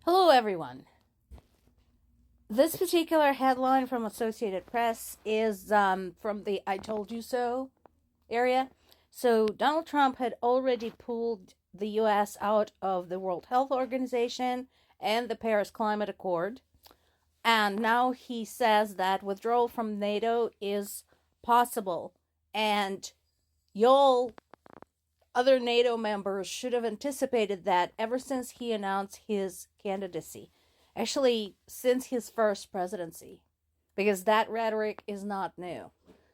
Hello, everyone. This particular headline from Associated Press is from the I Told You So area. So, Donald Trump had already pulled the U.S. out of the World Health Organization and the Paris Climate Accord. And now he says that withdrawal from NATO is possible. And y'all, other NATO members, should have anticipated that ever since he announced his candidacy. Actually, since his first presidency, because that rhetoric is not new.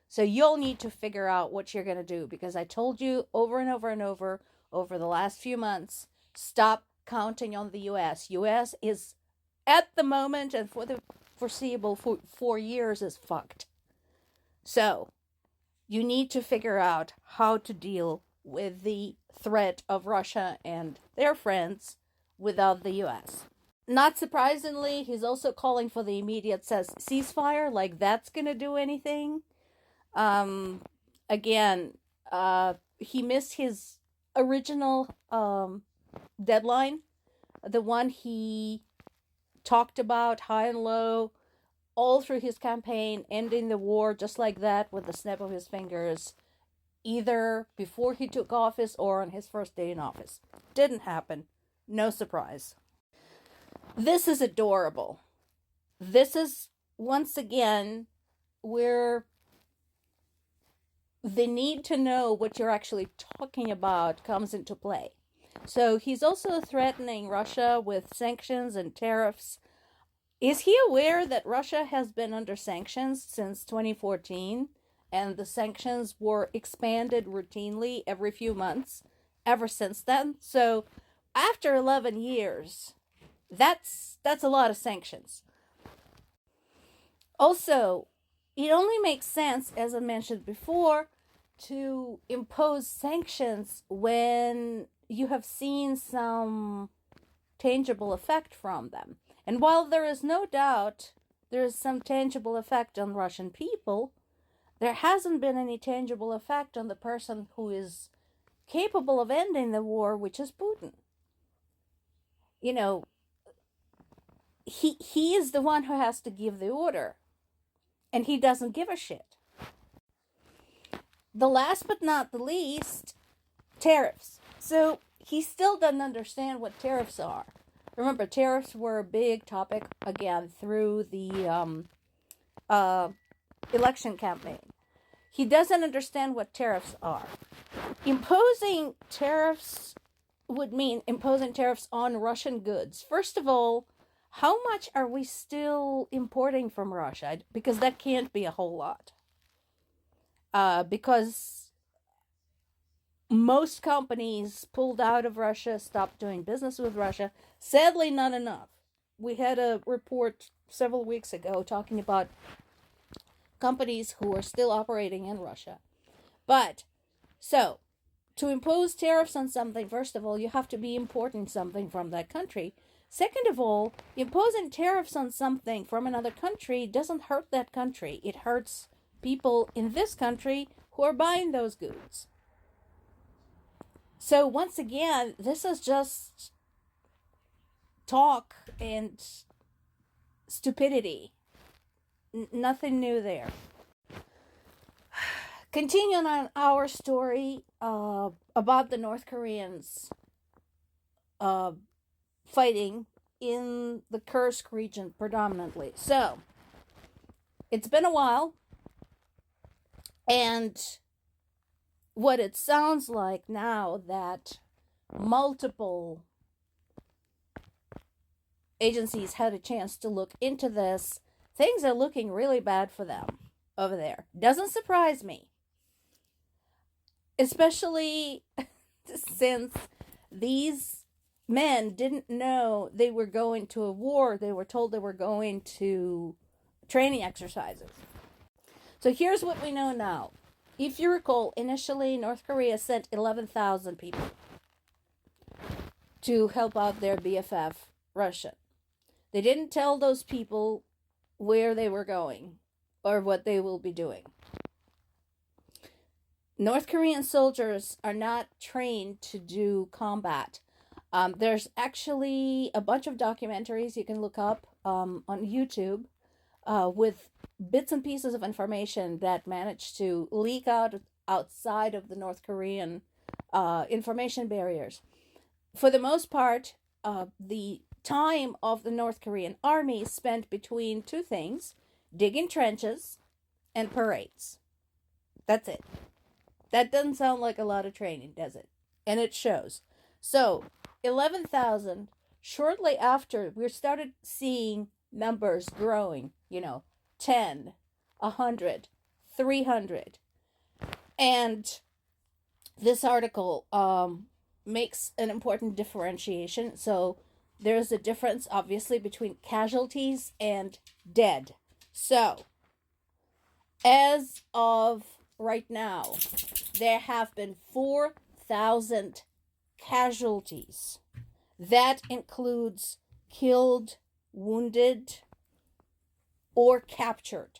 So you'll need to figure out what you're going to do, because I told you over and over and over the last few months, stop counting on the U.S. U.S. is, at the moment and for the foreseeable 4 years, is fucked. So you need to figure out how to deal with the threat of Russia and their friends without the U.S. Not surprisingly, he's also calling for the immediate ceasefire, like that's going to do anything. Again, he missed his original deadline, the one he talked about high and low all through his campaign, ending the war just like that with the snap of his fingers, either before he took office or on his first day in office. Didn't happen. No surprise. This is adorable. This is, once again, where the need to know what you're actually talking about comes into play. So he's also threatening Russia with sanctions and tariffs. Is he aware that Russia has been under sanctions since 2014, and the sanctions were expanded routinely every few months ever since then? So after 11 years, that's a lot of sanctions. Also, it only makes sense, as I mentioned before, to impose sanctions when you have seen some tangible effect from them. And while there is no doubt there is some tangible effect on Russian people, there hasn't been any tangible effect on the person who is capable of ending the war, which is Putin. You know, he is the one who has to give the order, and he doesn't give a shit. The last but not the least, tariffs. So he still doesn't understand what tariffs are. Remember, tariffs were a big topic again through the election campaign. He doesn't understand what tariffs are. Imposing tariffs would mean imposing tariffs on Russian goods. First of all, how much are we still importing from Russia? Because that can't be a whole lot. Because most companies pulled out of Russia, stopped doing business with Russia. Sadly, not enough. We had a report several weeks ago talking about companies who are still operating in Russia. But, so, to impose tariffs on something, first of all, you have to be importing something from that country. Second of all, imposing tariffs on something from another country doesn't hurt that country. It hurts people in this country who are buying those goods. So once again, this is just talk and stupidity. Nothing new there. Continuing on our story about the North Koreans fighting in the Kursk region predominantly. So, it's been a while, and what it sounds like now that multiple agencies had a chance to look into this, things are looking really bad for them over there. Doesn't surprise me. Especially since these men didn't know they were going to a war. They were told they were going to training exercises. So here's what we know now. If you recall, initially North Korea sent 11,000 people to help out their BFF, Russia. They didn't tell those people where they were going or what they will be doing. North Korean soldiers are not trained to do combat. There's actually a bunch of documentaries you can look up on YouTube with bits and pieces of information that managed to leak out outside of the North Korean information barriers. For the most part, the time of the North Korean army spent between two things: digging trenches and parades. That's it. That doesn't sound like a lot of training, does it? And it shows. So, 11,000, shortly after, we started seeing numbers growing, 10, 100, 300. And this article makes an important differentiation. So, there's a difference, obviously, between casualties and dead. So, as of right now, there have been 4,000 casualties. That includes killed, wounded, or captured.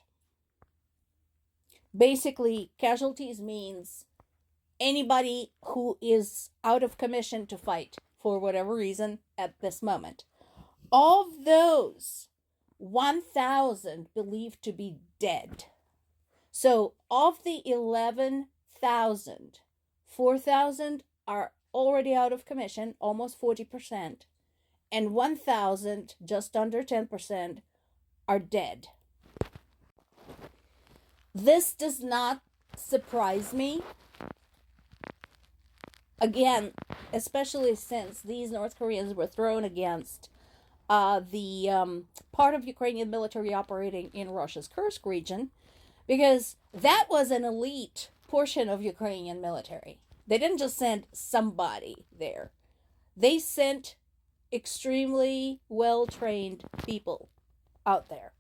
Basically, casualties means anybody who is out of commission to fight for whatever reason at this moment. Of those, 1,000 believed to be dead. So, of the 11,000, 4,000 are already out of commission, almost 40%, and 1,000, just under 10%, are dead. This does not surprise me. Again, especially since these North Koreans were thrown against the part of Ukrainian military operating in Russia's Kursk region, because that was an elite portion of Ukrainian military. They didn't just send somebody there. They sent extremely well-trained people out there.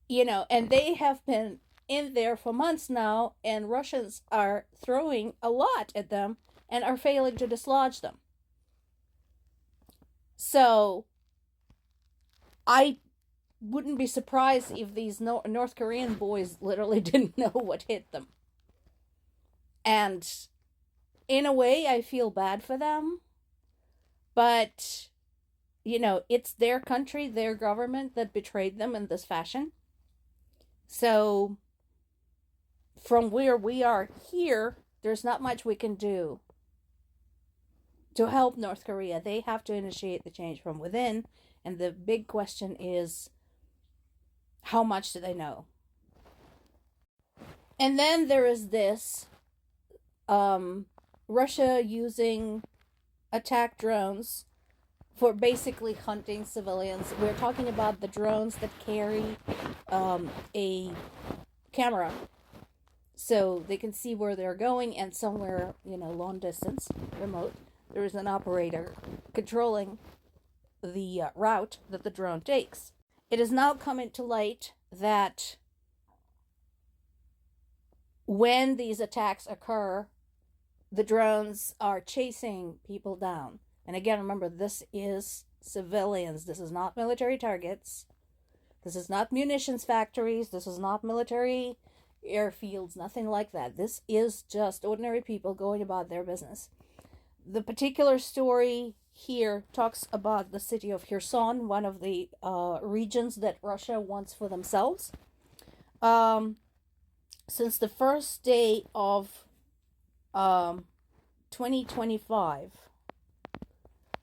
And they have been in there for months now, and Russians are throwing a lot at them and are failing to dislodge them. So, I wouldn't be surprised if these North Korean boys literally didn't know what hit them. And in a way, I feel bad for them. But, it's their country, their government that betrayed them in this fashion. So, from where we are here, there's not much we can do to help North Korea. They have to initiate the change from within. And the big question is, how much do they know? And then there is this Russia using attack drones for basically hunting civilians. We're talking about the drones that carry a camera so they can see where they're going, and somewhere, long distance, remote, there is an operator controlling the route that the drone takes. It is now coming to light that when these attacks occur, the drones are chasing people down. And again, remember, this is civilians. This is not military targets. This is not munitions factories. This is not military airfields, nothing like that. This is just ordinary people going about their business. The particular story here talks about the city of Kherson, one of the regions that Russia wants for themselves. Since the first day of 2025,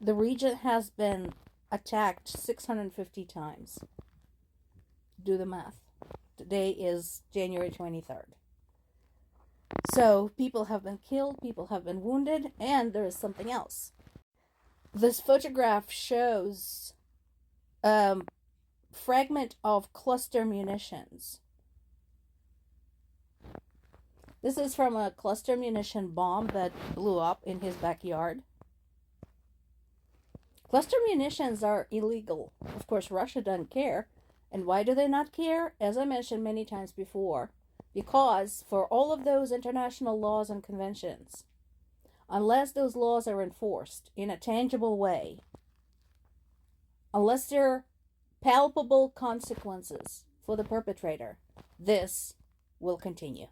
the region has been attacked 650 times. Do the math. Today is January 23rd. So people have been killed, people have been wounded, and there is something else. This photograph shows a fragment of cluster munitions. This is from a cluster munition bomb that blew up in his backyard. Cluster munitions are illegal. Of course, Russia doesn't care. And why do they not care? As I mentioned many times before, because for all of those international laws and conventions, unless those laws are enforced in a tangible way, unless there are palpable consequences for the perpetrator, this will continue.